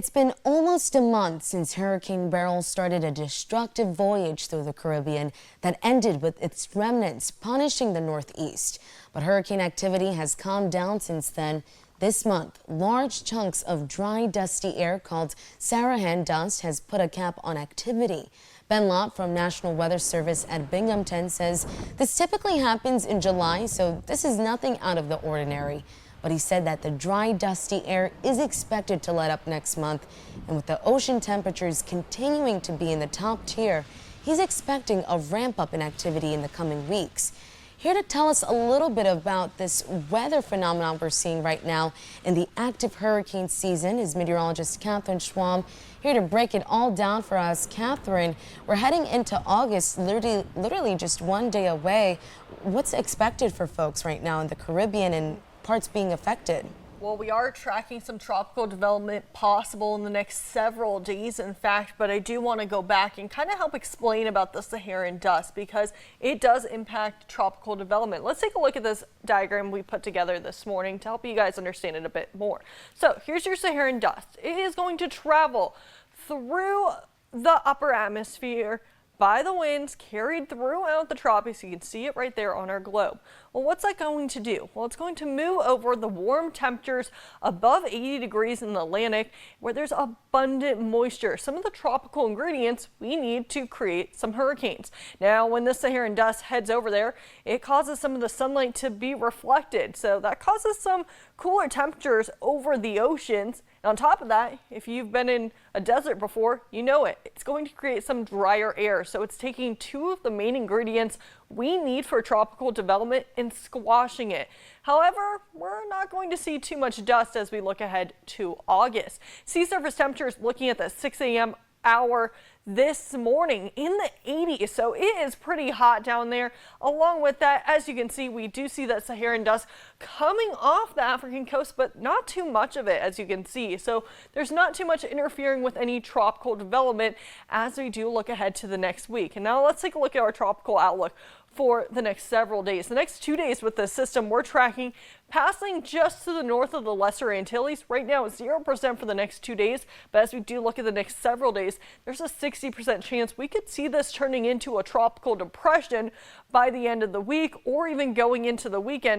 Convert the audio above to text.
It's been almost a month since Hurricane Beryl started a destructive voyage through the Caribbean that ended with its remnants punishing the Northeast. But hurricane activity has calmed down since then. This month, large chunks of dry, dusty air called Saharan dust has put a cap on activity. Ben Lott from National Weather Service at Binghamton says this typically happens in July, so this is nothing out of the ordinary. But he said that the dry, dusty air is expected to let up next month. And with the ocean temperatures continuing to be in the top tier, he's expecting a ramp up in activity in the coming weeks. Here to tell us a little bit about this weather phenomenon we're seeing right now in the active hurricane season is meteorologist Catherine Schwab. Here to break it all down for us. Catherine, we're heading into August, literally just one day away. What's expected for folks right now in the Caribbean and parts being affected? Well, we are tracking some tropical development possible in the next several days, in fact, but I do want to go back and kind of help explain about the Saharan dust because it does impact tropical development. Let's take a look at this diagram we put together this morning to help you guys understand it a bit more. So here's your Saharan dust. It is going to travel through the upper atmosphere by the winds carried throughout the tropics. You can see it right there on our globe. Well, what's that going to do? Well, it's going to move over the warm temperatures above 80 degrees in the Atlantic where there's abundant moisture, some of the tropical ingredients we need to create some hurricanes. Now, when the Saharan dust heads over there, it causes some of the sunlight to be reflected. So that causes some cooler temperatures over the oceans. And on top of that, if you've been in a desert before, you know it. It's going to create some drier air. So it's taking two of the main ingredients we need for tropical development and squashing it. However, we're not going to see too much dust as we look ahead to August. Sea surface temperatures looking at the 6 a.m. hour this morning in the 80s, so it is pretty hot down there. Along with that, as you can see, we do see that Saharan dust coming off the African coast, but not too much of it, as you can see. So there's not too much interfering with any tropical development as we do look ahead to the next week. And now let's take a look at our tropical outlook for the next several days. The next 2 days with this system we're tracking passing just to the north of the Lesser Antilles. Right now it's 0% for the next 2 days, but as we do look at the next several days, there's a 60% chance we could see this turning into a tropical depression by the end of the week or even going into the weekend.